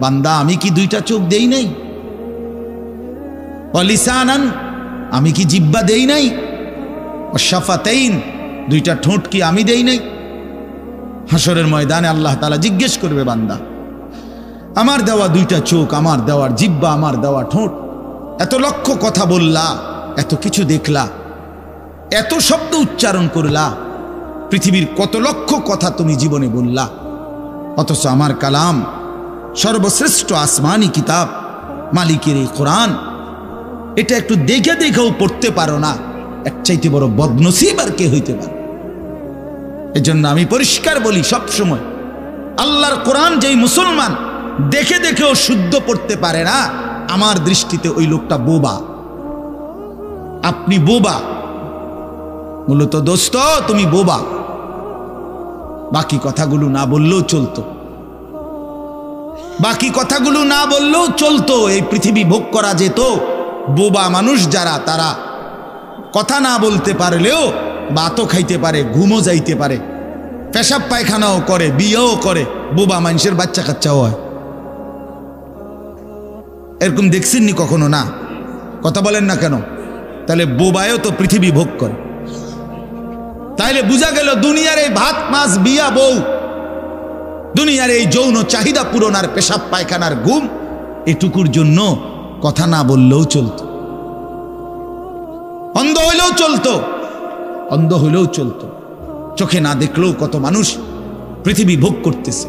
বান্দা আমি কি দুইটা চোখ দেই নাই? লিসানান আমি কি জিহ্বা দেই নাই? শাফাতাইন দুইটা ঠোঁট কি আমি দেই নাই? হাসরের ময়দানে আল্লাহ তাআলা জিজ্ঞেস করবে, বান্দা আমার দেওয়া দুইটা চোখ, আমার দেওয়ার জিহ্বা, আমার দেওয়া ঠোঁট, এত লক্ষ কথা বললা, এত কিছু দেখলা, এত শব্দ উচ্চারণ করলা, পৃথিবীর কত লক্ষ কথা তুমি জীবনে বললা, অথচ আমার কালাম সর্বশ্রেষ্ঠ আসমানি কিতাব মালিকের এই কোরআন, এটা একটু দেখে দেখেও পড়তে পারো না, এক চাইতে বড় বদনসিব আর কে হইতে পারে? এজন্য আমি পরিষ্কার বলি সবসময়, আল্লাহর কোরআন যেই মুসলমান দেখে দেখেও শুদ্ধ পড়তে পারে না, আমার দৃষ্টিতে ওই লোকটা বোবা। আপনি বোবা, মূলত দোস্ত তুমি বোবা। বাকি কথাগুলো না বললেও চলতো, বাকি কথাগুলো না বললেও চলতো, এই পৃথিবী ভোগ করা যেত। বোবা মানুষ যারা, তারা কথা না বলতে পারলেও ভাতও খাইতে পারে, ঘুমও যাইতে পারে, পেশাব পায়খানাও করে, বিয়েও করে, বোবা মানুষের বাচ্চা কাচ্চাও হয়। এরকম দেখছেননি কখনো? না, কথা বলেন না কেন? তাহলে বোবায়ও তো পৃথিবী ভোগ করে। তাইলে বোঝা গেল দুনিয়ার এই ভাত মাছ বিয়া বউ, দুনিয়ার এই যৌন চাহিদা পূরণ আর পেশাব পায়খানার ঘুম, এটুকুর জন্য কথা না বললেও চলতো, অন্ধ হইলেও চলতো, অন্ধ হইলেও চলতো, চোখে না দেখলেও কত মানুষ পৃথিবী ভোগ করতেছে।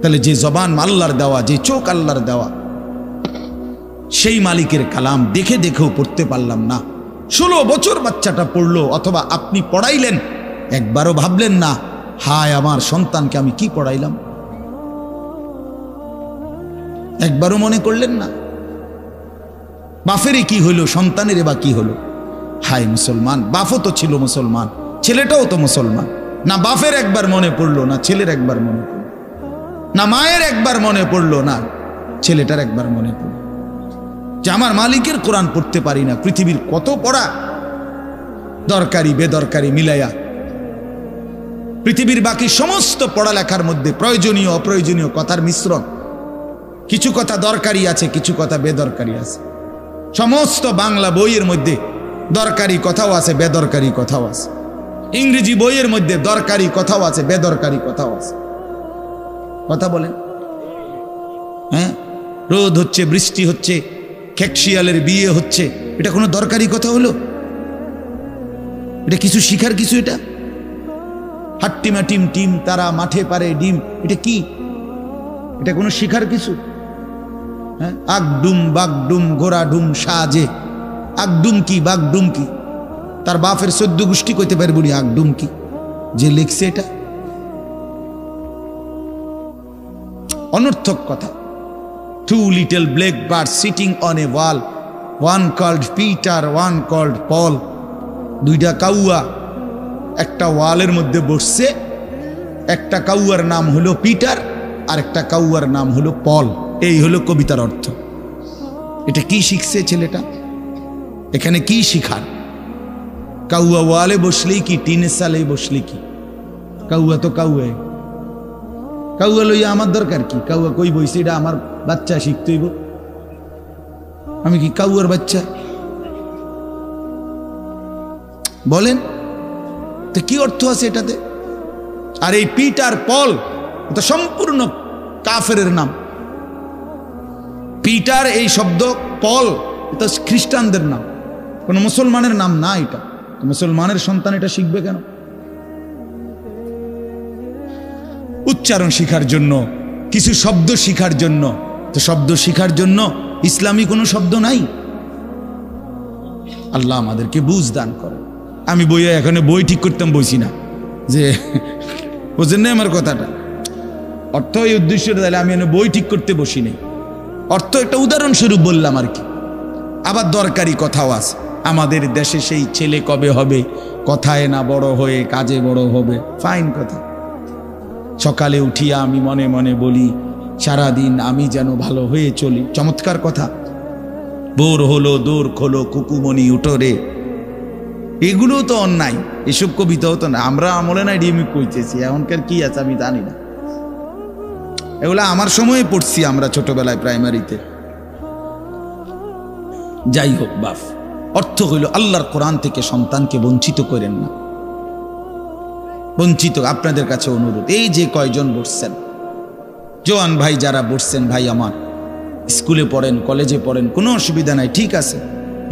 তাহলে যে জবান আল্লাহর দেওয়া, যে চোখ আল্লাহর দেওয়া, সেই মালিকের কালাম দেখে দেখেও পড়তে পারলাম না। 16 বছর বাচ্চাটা পড়লো, অথবা আপনি পড়াইলেন, একবারও ভাবলেন না হায় আমার সন্তানকে আমি কি পড়াইলাম? একবারও মনে করলেন না বাফেরই কি হইল, সন্তানের বা কি হলো? হায় মুসলমান, বাফও তো ছিল মুসলমান, ছেলেটাও তো মুসলমান। না বাফের একবার মনে পড়লো, না ছেলের একবার মনে পড়লো, না মায়ের একবার মনে পড়লো, না ছেলেটার একবার মনে পড়লো যে আমার মালিকের কোরআন পড়তে পারি না। পৃথিবীর কত পড়া, দরকারি বেদরকারি মিলাইয়া, পৃথিবীর বাকি সমস্ত পড়ালেখার মধ্যে প্রয়োজনীয় অপ্রয়োজনীয় কথার মিশ্রণ। কিছু কথা দরকারি আছে, কিছু কথা বেদরকারি আছে। সমস্ত বাংলা বইয়ের মধ্যে দরকারি কথাও আছে, বেদরকারি কথাও আছে। ইংরেজি বইয়ের মধ্যে দরকারি কথাও আছে, বেদরকারি কথাও আছে। কথা বলেন? হ্যাঁ, রোদ হচ্ছে, বৃষ্টি হচ্ছে, খেকশিয়ালের বিয়ে হচ্ছে, এটা কোনো দরকারি কথা হলো? এটা কিছু শিখার কিছু? এটা হাট্টিমা টিম টিম তারা মাঠে পারে ডিম, এটা কি? এটা কোনো শিখার কিছু? হ্যাঁ, আগডুম বাগডুম গোড়াডুম সাজে, আগডুম কি বাগডুম কি? তার বাপের 14 গোষ্ঠী কইতে পারবো নি আগডুম কি? যে লিখছে এটা অনর্থক কথা। 2 little black birds sitting on a wall, one called Peter, one called Paul. দুইটা কাউয়া একটা ওয়ালের মধ্যে বসছে, একটা কাউয়ার নাম হলো পিটার আর একটা কাউয়ার নাম হলো পল। এই হলো কবিতার অর্থ। এটা কি শিখছে ছেলেটা? এখানে কি শিখার? কাউয়া ওয়ালে বসলেই কি, টিনের সালে বসলে কি? কাউয়া তো কাউয়া, কাউয়া লইয়া আমার দরকার কি? কাউয়া কই বইছে, এটা আমার বাচ্চা শিখতে হইব। আমি কি কাউয়ার বাচ্চা? বলেন তো কি অর্থ আছে এটাতে? আর এই পিটার পল এটা সম্পূর্ণ কাফেরের নাম। পিটার এই শব্দ, পল এটা খ্রিস্টানদের নাম, কোন মুসলমানের নাম না। এটা মুসলমানের সন্তান, এটা শিখবে কেন? উচ্চারণ শিখার জন্য, কিছু শব্দ শিখার জন্য। তো শব্দ শিখার জন্য ইসলামী কোনো শব্দ নাই। আল্লাহ আমাদেরকে বুঝ দান করে। আমি বইয়ে এখানে বই ঠিক করতাম বসি না, যে বুঝেন না আমার কথাটা? অর্থ এই উদ্দেশ্যটা, তাহলে আমি বই ঠিক করতে বসি নাই। অর্থ একটা উদাহরণস্বরূপ বললাম আর কি। আবার দরকারি কথাও আছে। আমাদের দেশে সেই ছেলে কবে হবে, কথায় না বড় হয়ে কাজে বড় হবে, ফাইন কথা। সকালে উঠিয়া আমি মনে মনে বলি, সারাদিন আমি যেন ভালো হয়ে চলি, চমৎকার কথা। বোর হলো দৌড় খোলো কুকুমনি উঠোরে, এগুলো তো অন্যায়। এসব কবিতাও তো না, আমরা আমলে নাই ডিমি কইতেছি। এখনকার কি আছে আমি জানি না। এগুলা আমার সময়ে পড়ছি আমরা ছোটবেলায় প্রাইমারিতে। যাই হোক বাপ, অর্থ হইল আল্লাহর কোরআন থেকে সন্তানকে বঞ্চিত করেন না, বঞ্চিত। আপনাদের কাছে অনুরোধ, এই যে কয়জন বসছেন, জোয়ান ভাই যারা বসছেন, ভাই আমার স্কুলে পড়েন, কলেজে পড়েন, কোনো অসুবিধা নাই, ঠিক আছে।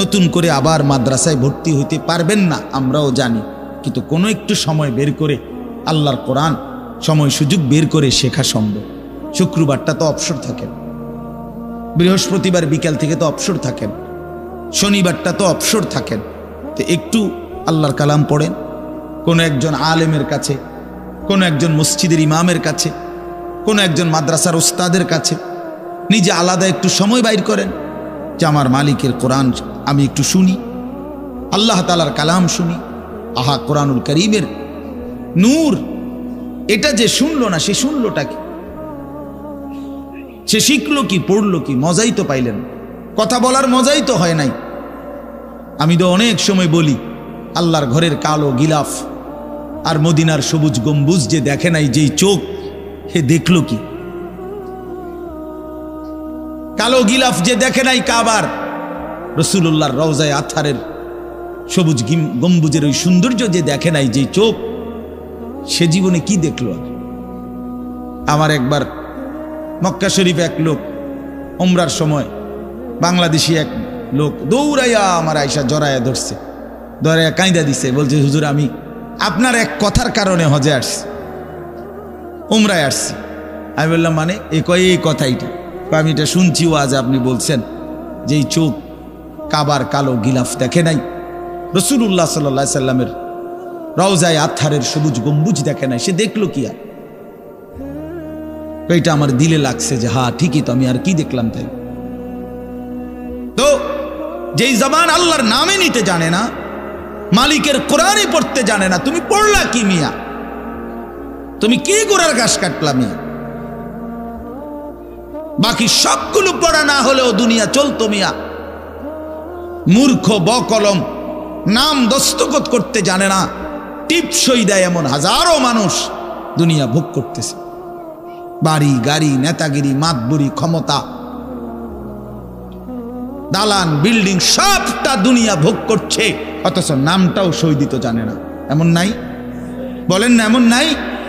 নতুন করে আবার মাদ্রাসায় ভর্তি হইতে পারবেন না, আমরাও জানি, কিন্তু কোনো একটু সময় বের করে আল্লাহর কোরআন সময় সুযোগ বের করে শেখা সম্ভব। শুক্রবারটা তো অবসর থাকেন, বৃহস্পতিবার বিকেল থেকে তো অবসর থাকেন, শনিবারটা তো অবসর থাকেন, তো একটু আল্লাহর কালাম পড়েন কোনো একজন আলেমের কাছে, কোনো একজন মসজিদের ইমামের কাছে, কোনো একজন মাদ্রাসার ওস্তাদের কাছে, নিজে আলাদা একটু সময় বাইর করেন যে আমার মালিকের কোরআন আমি একটু শুনি, আল্লাহ তাআলার কালাম শুনি। আহা, কোরআনুল কারীমের নূর, এটা যে শুনলো না সে শুনলোটা কি, সে শিখলো কি, পড়লো কি, মজাই তো পাইলেন, কথা বলার মজাই তো হয় নাই। আমি তো অনেক সময় বলি, আল্লাহর ঘরের কালো গিলাফ আর মদিনার সবুজ গম্বুজ যে দেখে নাই, যেই চোখ, হে দেখলো কি? কালো গিলাফ যে দেখে নাই কাবার, রাসূলুল্লাহর রওজায়ে আতহারের সবুজ গম্বুজের ওই সৌন্দর্য যে দেখে নাই, যেই চোখ, সে জীবনে কি দেখলো? আমার একবার মক্কা শরীফে এক লোক উমরার সময়, বাংলাদেশি এক লোক দৌড়াইয়া আমার আয়সা জড়াইয়া ধরছে, ধরাইয়া কাঁদা দিছে, বলছে হুজুর আমি আপনার এক কথার কারণে হজে আসছি, উমরায় আসছি। আমি বললাম মানে? এই কথাইটা আমি এটা শুনছি আজ আপনি বলছেন যে এই চোখ কাবার কালো গিলাফ দেখে নাই, রাসূলুল্লাহ সাল্লাল্লাহু আলাইহি সাল্লামের রওজায়ে আতহারের সবুজ গম্বুজ দেখে নাই, সে দেখলো কি? আর এটা আমার দিলে লাগছে যে হ্যাঁ ঠিকই তো, আমি আর কি দেখলাম? তাই তো যেই জবান আল্লাহর নামে নিতে জানে না, মালিকের কোরআনই পড়তে জানে না, তুমি পড়লা কি মিয়া? তুমি কি গোড়ার ঘাস কাটলা মিয়া? বাকি সবগুলো পড়া না হলেও দুনিয়া চলতো মিয়া। মূর্খ বকলম, নাম দস্তখত করতে জানে না, টিপসই দেয় এমন হাজারো মানুষ দুনিয়া ভোগ করতেছে। বাড়ি গাড়ি, নেতাগিরি, মাতবুরি, ক্ষমতা, দালান বিল্ডিং, সবটা দুনিয়া ভোগ করছে, অথচ নামটাও সই দিতে জানে না। এমন নাই? বলেন না এমন নাই?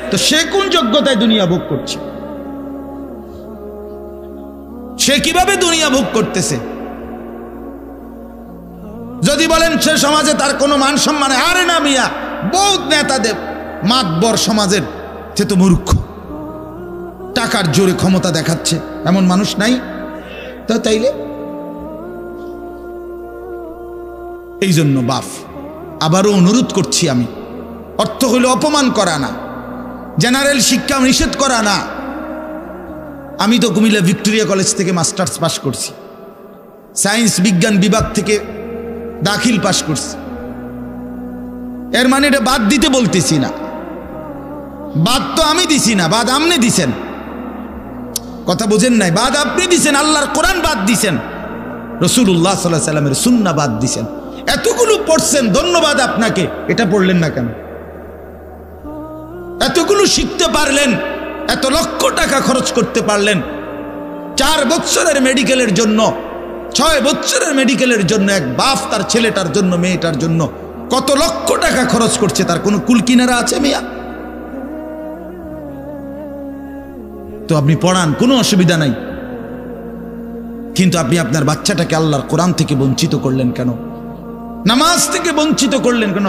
তো সে কোন যোগ্যতায় দুনিয়া ভোগ করছে? সে কিভাবে দুনিয়া ভোগ করতেছে? যদি বলেন সে সমাজে তার কোনো মান সম্মান, আরে না মিয়া, বহুত নেতাদের মাতবর সমাজের, সে তো মূর্খ, টাকার জোরে ক্ষমতা দেখাচ্ছে, এমন মানুষ নাই? তো তাইলে এই জন্য বাপ আবারও অনুরোধ করছি আমি, অর্থ হইল অপমান করা না, জেনারেল শিক্ষা নিষেধ করা না। আমি তো কুমিল্লা ভিক্টোরিয়া কলেজ থেকে মাস্টার্স পাস করছি, সায়েন্স বিজ্ঞান বিভাগ থেকে দাখিল পাস করছি। এর মানে এটা বাদ দিতে বলতেছি না, বাদ তো আমি দিছি না, বাদ আপনি দিছেন। কথা বোঝেন নাই? বাদ আপনি দিছেন, আল্লাহর কোরআন বাদ দিছেন, রাসূলুল্লাহ সাল্লাল্লাহু আলাইহি সাল্লামের সুন্নাহ বাদ দিছেন। এতগুলো পড়ছেন, ধন্যবাদ আপনাকে। এটা পড়লেন না কেন? এতগুলো শিখতে পারলেন, এত লক্ষ টাকা খরচ করতে পারলেন, 4 বছরের মেডিকেলের জন্য, 6 বছরের মেডিকেলের জন্য এক বাপ তার ছেলেটার জন্য, মেয়েটার জন্য কত লক্ষ টাকা খরচ করছে, তার কোনো কুল কিনারা আছে মিয়া? তো আপনি পড়ান, কোনো অসুবিধা নাই, কিন্তু আপনি আপনার বাচ্চাটাকে আল্লাহর কোরআন থেকে বঞ্চিত করলেন কেন? নামাজ থেকে বঞ্চিত করলেন কেন?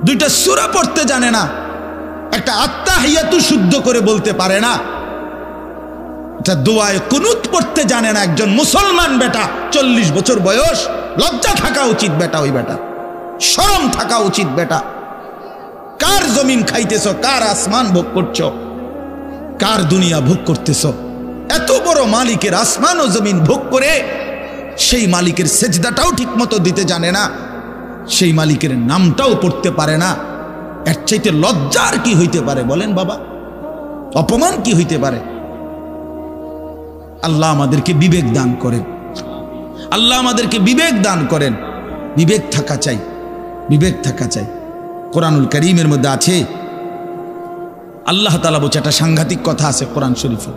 2টা সূরা পড়তে জানে না, একটা আত্তাহিয়াতু শুদ্ধ করে বলতে পারে না, এটা দোয়ায়ে কুনুত পড়তে জানে না। একজন মুসলমান বেটা, 40 বছর বয়স, লজ্জা থাকা উচিত বেটা, ওই বেটা শরম থাকা উচিত বেটা। কার জমিন খাইতেছ, কার আসমান ভোগ করছো, কার দুনিয়া ভোগ করতেছ? এত বড় মালিকের আসমান ও জমিন ভোগ করে সেই মালিকের সেজদাটাও ঠিক মতো দিতে জানে না, সেই মালিকের নামটাও পড়তে পারে না। এর চাইতে লজ্জার কি হইতে পারে বলেন বাবা? অপমান কি হইতে পারে? আল্লাহ আমাদেরকে বিবেক দান করেন, আল্লাহ আমাদেরকে বিবেক দান করেন। বিবেক থাকা চাই, বিবেক থাকা চাই। কোরআনুল কারীমের মধ্যে আছে, আল্লাহ তাআলা বলছে, একটা সাংঘাতিক কথা আছে কোরআন শরীফে,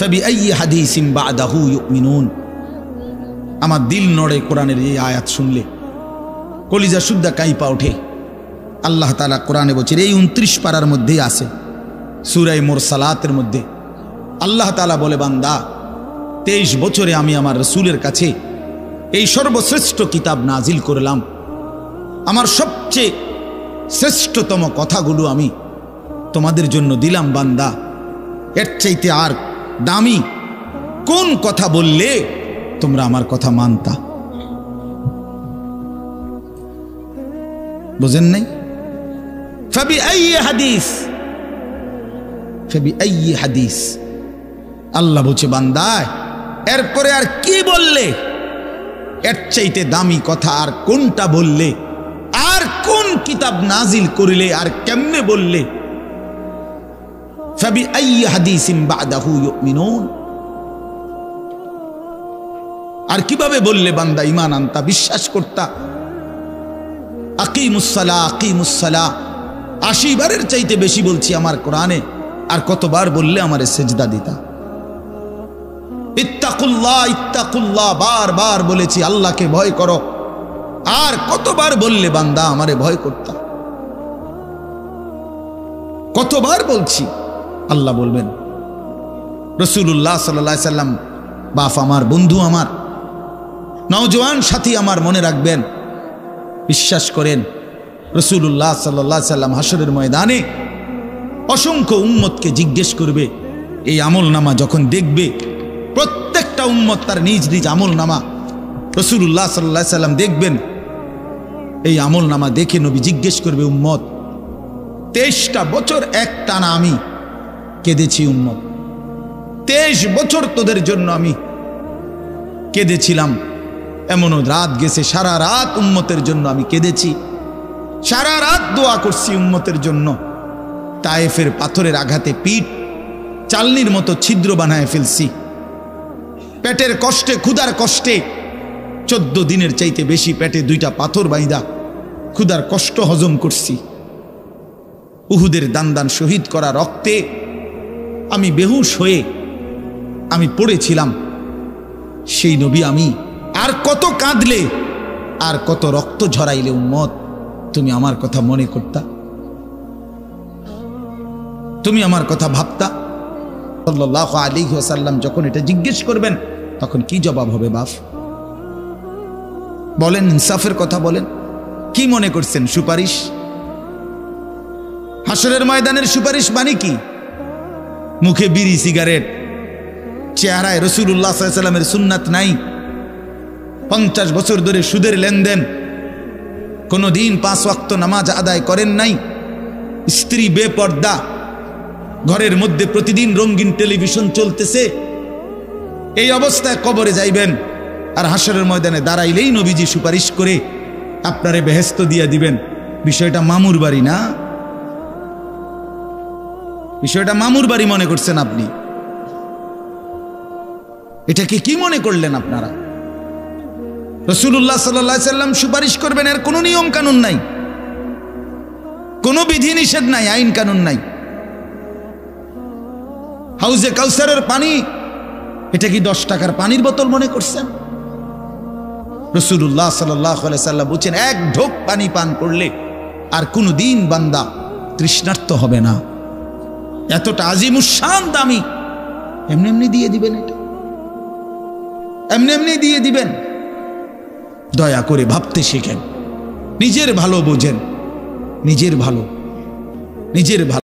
ফাবিআইয়ি হাদিসিন বা'দাহু ইউমিনুন। আমার দিল নড়ে কোরআনের এই আয়াত শুনলে, কলিজা সুদ্ধা কাইপা ওঠে। আল্লাহ তাআলা কোরআনে বলছেন, এই 29 পারার মধ্যেই আছে, সূরা মুরসালাতের মধ্যে আল্লাহ তাআলা বলে, বান্দা 23 বছরে আমি আমার রাসূলের কাছে এই সর্বশ্রেষ্ঠ কিতাব নাজিল করলাম। আমার সবচেয়ে শ্রেষ্ঠতম কথাগুলো আমি তোমাদের জন্য দিলাম। বান্দা, এর চাইতে আর দামি কোন কথা বললে তোমরা আমার কথা মানতা? বুঝেন নাই? ফাবিআইয়ি হাদিস, ফাবিআইয়ি হাদিস। আল্লাহ বলছে, বান্দা এরপরে আর কি বললে, এর চাইতে দামি কথা আর কোনটা বললে, আর কোন কিতাব নাজিল করিলে, আর কেমনে বললে? ফাবিআইয়ি হাদিসিন বা'দাহু ইউমিনুন। আর কিভাবে বললে বান্দা ঈমান আনতা, বিশ্বাস করতা? আকিমুস সালাহ, আকিমুস সালাহ 80 বারের চাইতে বেশি বলছি আমার কোরআনে, আর কতবার বললে আমারে সিজদা দিতা? ইত্তাকুল্লাহ, ইত্তাকুল্লাহ বারবার বলেছি, আল্লাহকে ভয় করো, আর কতবার বললে বান্দা আমারে ভয় করতা? কতবার বলছি? আল্লাহ বলবেন। রাসূলুল্লাহ সাল্লাল্লাহু আলাইহি সাল্লাম বাপ আমার, বন্ধু আমার, নওজোয়ান সাথী আমার, মনে রাখবেন, বিশ্বাস করেন, রাসূলুল্লাহ সাল্লাল্লাহু আলাইহি সাল্লাম হাসরের ময়দানে অসংখ্য উম্মতকে জিজ্ঞেস করবে। এই আমলনামা যখন দেখবে, প্রত্যেকটা উম্মত তার নিজ নিজ আমলনামা রাসূলুল্লাহ সাল্লাল্লাহু আলাইহি সাল্লাম দেখবেন। এই আমলনামা দেখে নবী জিজ্ঞেস করবে, উম্মত 23টা বছর একটানা আমি কেঁদেছি, উম্মত 23 বছর তোদের জন্য আমি কেঁদেছিলাম। এমনও রাত গেছে, সারা রাত উম্মতের জন্য আমি কেঁদেছি, সারা রাত দোয়া করছি উম্মতের জন্য। তায়েফের পাথরের আঘাতে পিঠ চালনির মতো ছিদ্র বানায় ফেলছি, পেটের কষ্টে, ক্ষুধার কষ্টে 14 দিনের চাইতে বেশি পেটে 2টা পাথর বাইদা ক্ষুধার কষ্ট হজম করছি। উহুদের দান দান শহীদ করা রক্তে আমি বেহুশ হয়ে আমি পড়েছিলাম। সেই নবী আমি আর কত কাঁদলে, আর কত রক্ত ঝরাইলে উম্মত তুমি আমার কথা মনে করতা? তুমি আমার কথা ভাবতা? সাল্লাল্লাহু আলাইহি ওয়াসাল্লাম যখন এটা জিজ্ঞেস করবেন, তখন কি জবাব হবে বাপ? বলেন, ইনসাফের কথা বলেন। কি মনে করছেন? সুপারিশ? হাসরের ময়দানের সুপারিশ মানে কি? মুখে বিড়ি, সিগারেট, চেহারায় রাসূলুল্লাহ সাল্লাল্লাহু আলাইহি ওয়াসাল্লামের সুন্নাত নাই, 50 বছর ধরে সুদের লেনদেন, কোনদিন 5 ওয়াক্ত নামাজ আদায় করেন নাই, স্ত্রী বেপর্দা, ঘরের মধ্যে প্রতিদিন রঙিন টেলিভিশন চলতেছে, এই অবস্থায় কবরে যাইবেন। আর হাসরের ময়দানে দাঁড়াইলেই নবীজি সুপারিশ করে আপনারে বেহেশত দিয়া দিবেন। বিষয়টা মামুর বাড়ি না, বিষয়টা মামুর বাড়ি মনে করছেন আপনি? এটাকে কি মনে করলেন আপনারা? রাসূলুল্লাহ সাল্লাল্লাহু আলাইহি সাল্লাম সুপারিশ করবেন, এর কোনো নিয়ম কানুন নাই, কোনো বিধি নিষেধ নাই, আইন কানুন নাই। হাউজে কাউসারের পানি, এটা কি 10 টাকার পানির বোতল মনে করছেন? রাসূলুল্লাহ সাল্লাল্লাহু আলাইহি সাল্লাম বলেন, 1 ঢোক পানি পান করলে আর কোনোদিন বান্দা তৃষ্ণার্ত হবে না। এতটা আজিমুস শান দামি, এমনি এমনি দিয়ে দিবেন? এটা এমনি এমনি দিয়ে দিবেন? দয়া করে ভাবতে শিখেন, নিজের ভালো বোঝেন, নিজের ভালো, নিজের ভালো।